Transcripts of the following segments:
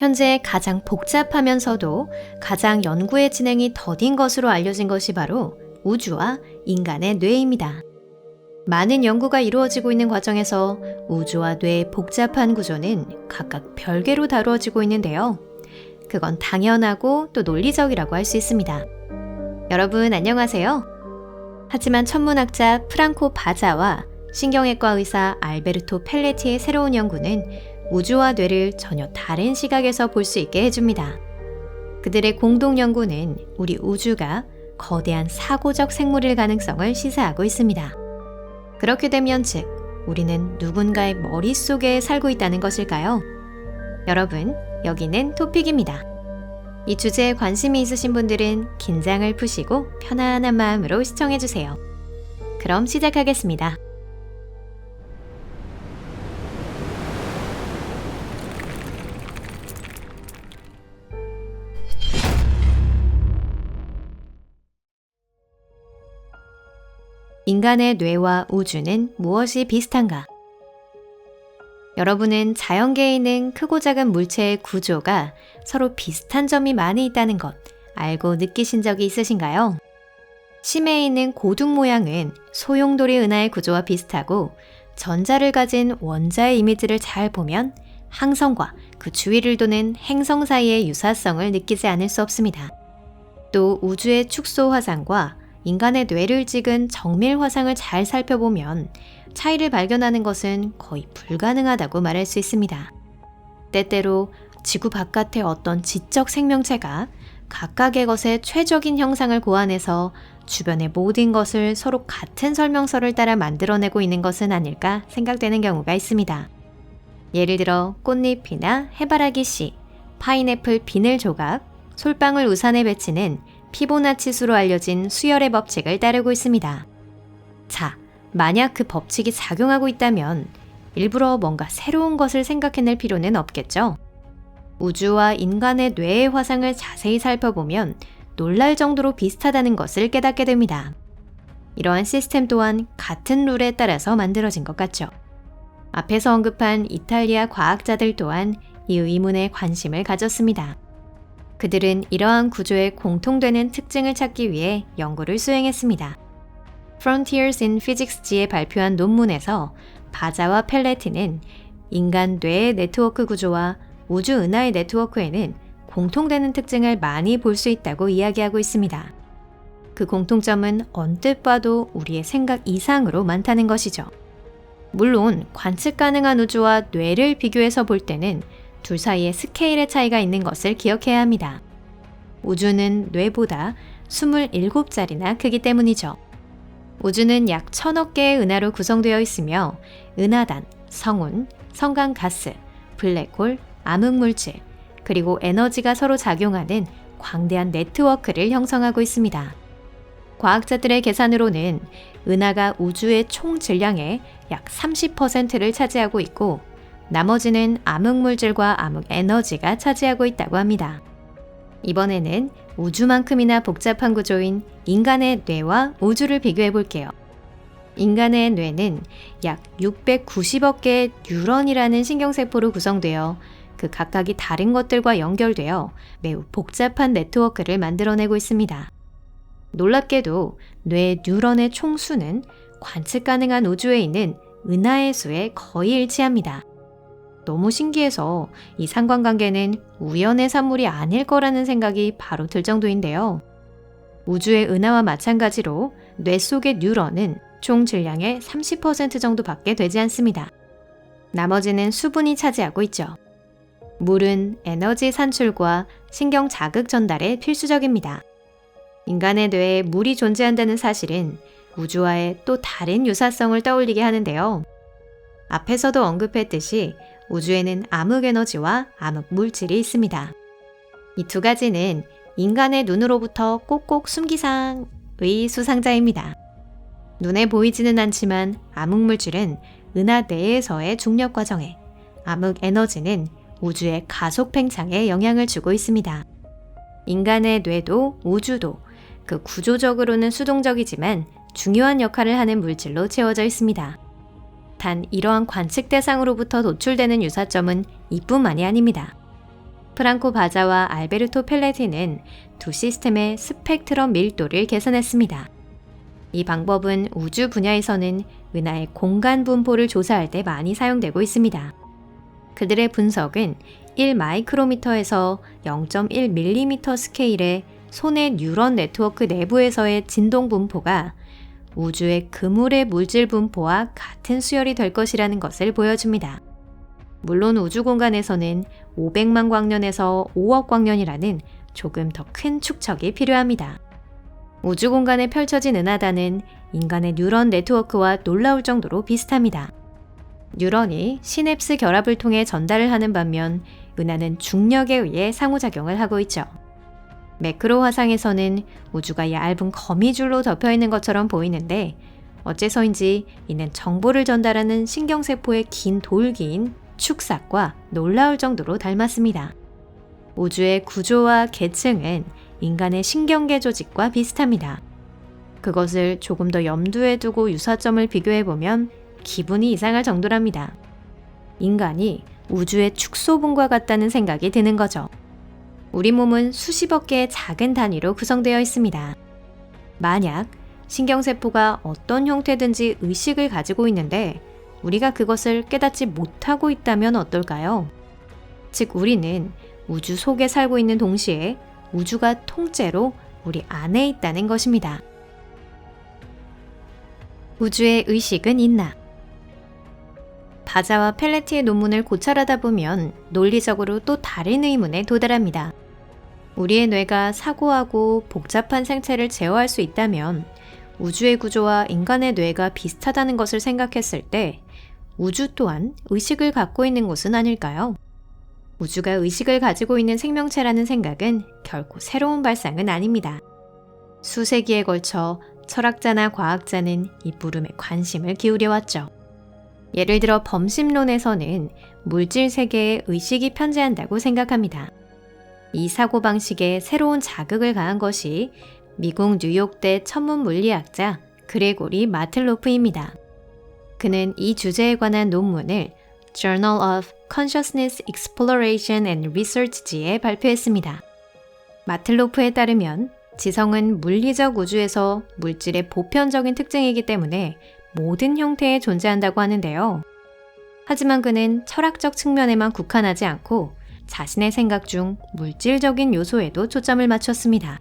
현재 가장 복잡하면서도 가장 연구의 진행이 더딘 것으로 알려진 것이 바로 우주와 인간의 뇌입니다. 많은 연구가 이루어지고 있는 과정에서 우주와 뇌의 복잡한 구조는 각각 별개로 다루어지고 있는데요. 그건 당연하고 또 논리적이라고 할 수 있습니다. 여러분 안녕하세요. 하지만 천문학자 프랑코 바자와 신경외과 의사 알베르토 펠레티의 새로운 연구는 우주와 뇌를 전혀 다른 시각에서 볼 수 있게 해줍니다. 그들의 공동 연구는 우리 우주가 거대한 사고적 생물일 가능성을 시사하고 있습니다. 그렇게 되면 즉, 우리는 누군가의 머릿속에 살고 있다는 것일까요? 여러분, 여기는 토픽입니다. 이 주제에 관심이 있으신 분들은 긴장을 푸시고 편안한 마음으로 시청해주세요. 그럼 시작하겠습니다. 인간의 뇌와 우주는 무엇이 비슷한가? 여러분은 자연계에 있는 크고 작은 물체의 구조가 서로 비슷한 점이 많이 있다는 것 알고 느끼신 적이 있으신가요? 심해에 있는 고둥 모양은 소용돌이 은하의 구조와 비슷하고 전자를 가진 원자의 이미지를 잘 보면 항성과 그 주위를 도는 행성 사이의 유사성을 느끼지 않을 수 없습니다. 또 우주의 축소 화상과 인간의 뇌를 찍은 정밀 화상을 잘 살펴보면 차이를 발견하는 것은 거의 불가능하다고 말할 수 있습니다. 때때로 지구 바깥의 어떤 지적 생명체가 각각의 것의 최적인 형상을 고안해서 주변의 모든 것을 서로 같은 설명서를 따라 만들어내고 있는 것은 아닐까 생각되는 경우가 있습니다. 예를 들어 꽃잎이나 해바라기 씨, 파인애플 비늘 조각, 솔방울 우산의 배치는 피보나치수로 알려진 수열의 법칙을 따르고 있습니다. 자, 만약 그 법칙이 작용하고 있다면 일부러 뭔가 새로운 것을 생각해낼 필요는 없겠죠? 우주와 인간의 뇌의 화상을 자세히 살펴보면 놀랄 정도로 비슷하다는 것을 깨닫게 됩니다. 이러한 시스템 또한 같은 룰에 따라서 만들어진 것 같죠. 앞에서 언급한 이탈리아 과학자들 또한 이 의문에 관심을 가졌습니다. 그들은 이러한 구조의 공통되는 특징을 찾기 위해 연구를 수행했습니다. Frontiers in Physics지에 발표한 논문에서 바자와 펠레티는 인간 뇌의 네트워크 구조와 우주 은하의 네트워크에는 공통되는 특징을 많이 볼 수 있다고 이야기하고 있습니다. 그 공통점은 언뜻 봐도 우리의 생각 이상으로 많다는 것이죠. 물론 관측 가능한 우주와 뇌를 비교해서 볼 때는 둘 사이에 스케일의 차이가 있는 것을 기억해야 합니다. 우주는 뇌보다 27자리나 크기 때문이죠. 우주는 약 1000억 개의 은하로 구성되어 있으며 은하단, 성운, 성간가스, 블랙홀, 암흑물질, 그리고 에너지가 서로 작용하는 광대한 네트워크를 형성하고 있습니다. 과학자들의 계산으로는 은하가 우주의 총 질량의 약 30%를 차지하고 있고 나머지는 암흑물질과 암흑에너지가 차지하고 있다고 합니다. 이번에는 우주만큼이나 복잡한 구조인 인간의 뇌와 우주를 비교해 볼게요. 인간의 뇌는 약 690억 개의 뉴런이라는 신경세포로 구성되어 그 각각이 다른 것들과 연결되어 매우 복잡한 네트워크를 만들어내고 있습니다. 놀랍게도 뇌 뉴런의 총수는 관측 가능한 우주에 있는 은하의 수에 거의 일치합니다. 너무 신기해서 이 상관관계는 우연의 산물이 아닐 거라는 생각이 바로 들 정도인데요. 우주의 은하와 마찬가지로 뇌 속의 뉴런은 총 질량의 30% 정도밖에 되지 않습니다. 나머지는 수분이 차지하고 있죠. 물은 에너지 산출과 신경 자극 전달에 필수적입니다. 인간의 뇌에 물이 존재한다는 사실은 우주와의 또 다른 유사성을 떠올리게 하는데요. 앞에서도 언급했듯이 우주에는 암흑에너지와 암흑물질이 있습니다. 이 두 가지는 인간의 눈으로부터 꼭꼭 숨기상의 수상자입니다. 눈에 보이지는 않지만 암흑물질은 은하 내에서의 중력 과정에, 암흑에너지는 우주의 가속 팽창에 영향을 주고 있습니다. 인간의 뇌도 우주도 그 구조적으로는 수동적이지만 중요한 역할을 하는 물질로 채워져 있습니다. 단 이러한 관측 대상으로부터 도출되는 유사점은 이뿐만이 아닙니다. 프랑코 바자와 알베르토 펠레티는 두 시스템의 스펙트럼 밀도를 계산했습니다. 이 방법은 우주 분야에서는 은하의 공간 분포를 조사할 때 많이 사용되고 있습니다. 그들의 분석은 1마이크로미터에서 0.1mm 스케일의 손의 뉴런 네트워크 내부에서의 진동 분포가 우주의 그물의 물질 분포와 같은 수열이 될 것이라는 것을 보여줍니다. 물론 우주 공간에서는 500만 광년에서 5억 광년이라는 조금 더 큰 축척이 필요합니다. 우주 공간에 펼쳐진 은하단은 인간의 뉴런 네트워크와 놀라울 정도로 비슷합니다. 뉴런이 시냅스 결합을 통해 전달을 하는 반면 은하는 중력에 의해 상호작용을 하고 있죠. 매크로 화상에서는 우주가 얇은 거미줄로 덮여 있는 것처럼 보이는데 어째서인지 이는 정보를 전달하는 신경세포의 긴 돌기인 축삭과 놀라울 정도로 닮았습니다. 우주의 구조와 계층은 인간의 신경계 조직과 비슷합니다. 그것을 조금 더 염두에 두고 유사점을 비교해보면 기분이 이상할 정도랍니다. 인간이 우주의 축소본과 같다는 생각이 드는 거죠. 우리 몸은 수십억 개의 작은 단위로 구성되어 있습니다. 만약 신경세포가 어떤 형태든지 의식을 가지고 있는데 우리가 그것을 깨닫지 못하고 있다면 어떨까요? 즉 우리는 우주 속에 살고 있는 동시에 우주가 통째로 우리 안에 있다는 것입니다. 우주의 의식은 있나? 바자와 펠레티의 논문을 고찰하다 보면 논리적으로 또 다른 의문에 도달합니다. 우리의 뇌가 사고하고 복잡한 생체를 제어할 수 있다면 우주의 구조와 인간의 뇌가 비슷하다는 것을 생각했을 때 우주 또한 의식을 갖고 있는 곳은 아닐까요? 우주가 의식을 가지고 있는 생명체라는 생각은 결코 새로운 발상은 아닙니다. 수세기에 걸쳐 철학자나 과학자는 이 물음에 관심을 기울여왔죠. 예를 들어 범심론에서는 물질 세계에 의식이 편재한다고 생각합니다. 이 사고방식에 새로운 자극을 가한 것이 미국 뉴욕대 천문 물리학자 그레고리 마틀로프입니다. 그는 이 주제에 관한 논문을 Journal of Consciousness Exploration and Research지에 발표했습니다. 마틀로프에 따르면 지성은 물리적 우주에서 물질의 보편적인 특징이기 때문에 모든 형태에 존재한다고 하는데요. 하지만 그는 철학적 측면에만 국한하지 않고 자신의 생각 중 물질적인 요소에도 초점을 맞췄습니다.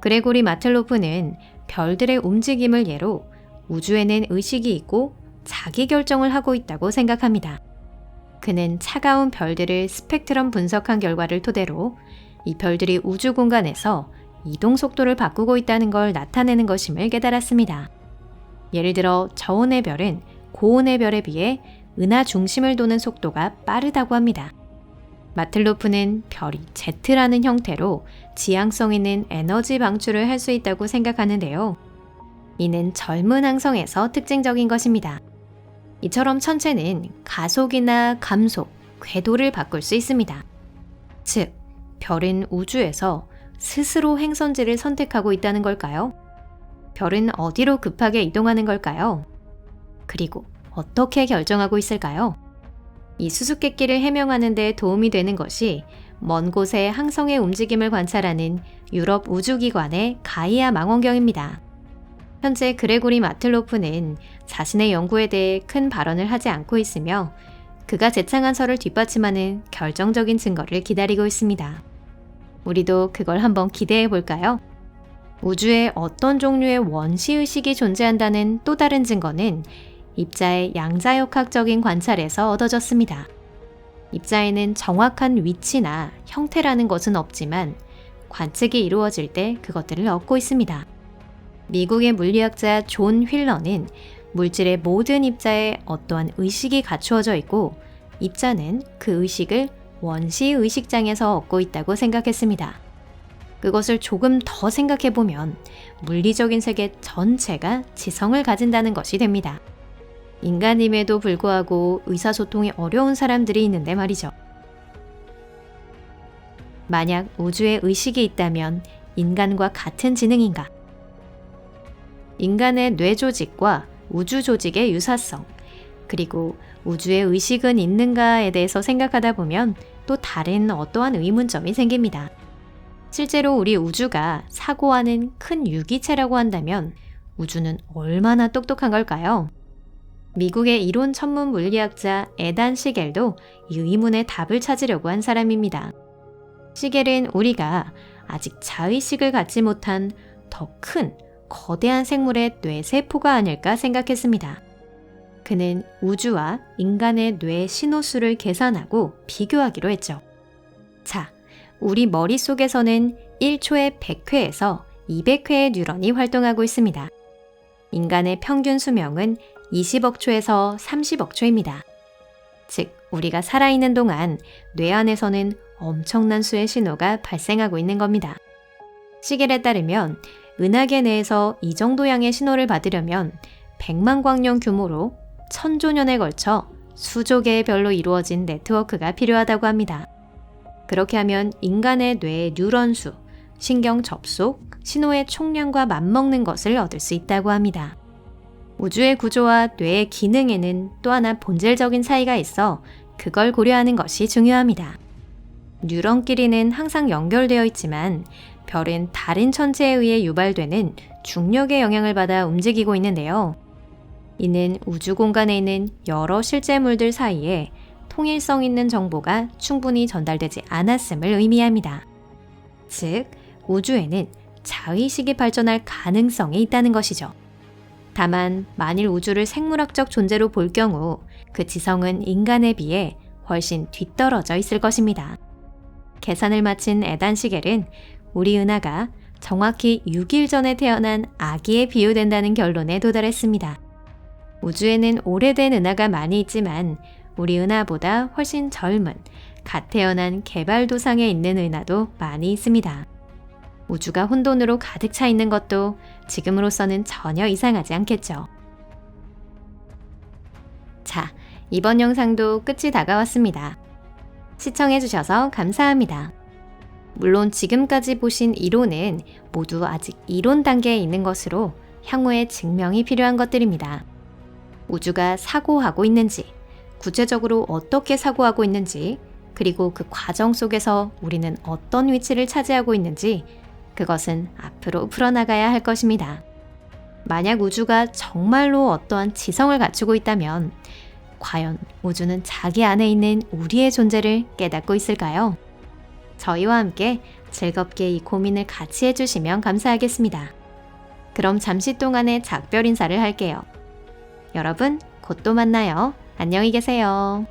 그레고리 마틀로프는 별들의 움직임을 예로 우주에는 의식이 있고 자기 결정을 하고 있다고 생각합니다. 그는 차가운 별들을 스펙트럼 분석한 결과를 토대로 이 별들이 우주 공간에서 이동 속도를 바꾸고 있다는 걸 나타내는 것임을 깨달았습니다. 예를 들어 저온의 별은 고온의 별에 비해 은하 중심을 도는 속도가 빠르다고 합니다. 마틀로프는 별이 제트라는 형태로 지향성 있는 에너지 방출을 할 수 있다고 생각하는데요. 이는 젊은 항성에서 특징적인 것입니다. 이처럼 천체는 가속이나 감속, 궤도를 바꿀 수 있습니다. 즉, 별은 우주에서 스스로 행선지를 선택하고 있다는 걸까요? 별은 어디로 급하게 이동하는 걸까요? 그리고 어떻게 결정하고 있을까요? 이 수수께끼를 해명하는 데 도움이 되는 것이 먼 곳의 항성의 움직임을 관찰하는 유럽 우주기관의 가이아 망원경입니다. 현재 그레고리 마틀로프는 자신의 연구에 대해 큰 발언을 하지 않고 있으며 그가 제창한 설을 뒷받침하는 결정적인 증거를 기다리고 있습니다. 우리도 그걸 한번 기대해 볼까요? 우주에 어떤 종류의 원시의식이 존재한다는 또 다른 증거는 입자의 양자역학적인 관찰에서 얻어졌습니다. 입자에는 정확한 위치나 형태라는 것은 없지만 관측이 이루어질 때 그것들을 얻고 있습니다. 미국의 물리학자 존 휠러는 물질의 모든 입자에 어떠한 의식이 갖추어져 있고 입자는 그 의식을 원시의식장에서 얻고 있다고 생각했습니다. 그것을 조금 더 생각해보면 물리적인 세계 전체가 지성을 가진다는 것이 됩니다. 인간임에도 불구하고 의사소통이 어려운 사람들이 있는데 말이죠. 만약 우주에 의식이 있다면 인간과 같은 지능인가? 인간의 뇌 조직과 우주 조직의 유사성, 그리고 우주에 의식은 있는가에 대해서 생각하다 보면 또 다른 어떠한 의문점이 생깁니다. 실제로 우리 우주가 사고하는 큰 유기체라고 한다면 우주는 얼마나 똑똑한 걸까요? 미국의 이론 천문 물리학자 에단 시겔도 이 의문의 답을 찾으려고 한 사람입니다. 시겔은 우리가 아직 자의식을 갖지 못한 더 큰 거대한 생물의 뇌세포가 아닐까 생각했습니다. 그는 우주와 인간의 뇌 신호수를 계산하고 비교하기로 했죠. 자, 우리 머릿속에서는 1초에 100회에서 200회의 뉴런이 활동하고 있습니다. 인간의 평균 수명은 20억 초에서 30억 초입니다. 즉, 우리가 살아있는 동안 뇌 안에서는 엄청난 수의 신호가 발생하고 있는 겁니다. 시겔에 따르면 은하계 내에서 이 정도 양의 신호를 받으려면 100만 광년 규모로 천조년에 걸쳐 수조 개의 별로 이루어진 네트워크가 필요하다고 합니다. 그렇게 하면 인간의 뇌의 뉴런 수, 신경 접속, 신호의 총량과 맞먹는 것을 얻을 수 있다고 합니다. 우주의 구조와 뇌의 기능에는 또 하나 본질적인 차이가 있어 그걸 고려하는 것이 중요합니다. 뉴런끼리는 항상 연결되어 있지만 별은 다른 천체에 의해 유발되는 중력의 영향을 받아 움직이고 있는데요. 이는 우주 공간에 있는 여러 실제물들 사이에 통일성 있는 정보가 충분히 전달되지 않았음을 의미합니다. 즉, 우주에는 자의식이 발전할 가능성이 있다는 것이죠. 다만 만일 우주를 생물학적 존재로 볼 경우 그 지성은 인간에 비해 훨씬 뒤떨어져 있을 것입니다. 계산을 마친 에단 시겔은 우리 은하가 정확히 6일 전에 태어난 아기에 비유된다는 결론에 도달했습니다. 우주에는 오래된 은하가 많이 있지만 우리 은하보다 훨씬 젊은 갓 태어난 개발도상에 있는 은하도 많이 있습니다. 우주가 혼돈으로 가득 차 있는 것도 지금으로서는 전혀 이상하지 않겠죠. 자, 이번 영상도 끝이 다가왔습니다. 시청해주셔서 감사합니다. 물론 지금까지 보신 이론은 모두 아직 이론 단계에 있는 것으로 향후에 증명이 필요한 것들입니다. 우주가 사고하고 있는지, 구체적으로 어떻게 사고하고 있는지, 그리고 그 과정 속에서 우리는 어떤 위치를 차지하고 있는지, 그것은 앞으로 풀어나가야 할 것입니다. 만약 우주가 정말로 어떠한 지성을 갖추고 있다면 과연 우주는 자기 안에 있는 우리의 존재를 깨닫고 있을까요? 저희와 함께 즐겁게 이 고민을 같이 해주시면 감사하겠습니다. 그럼 잠시 동안의 작별 인사를 할게요. 여러분, 곧 또 만나요. 안녕히 계세요.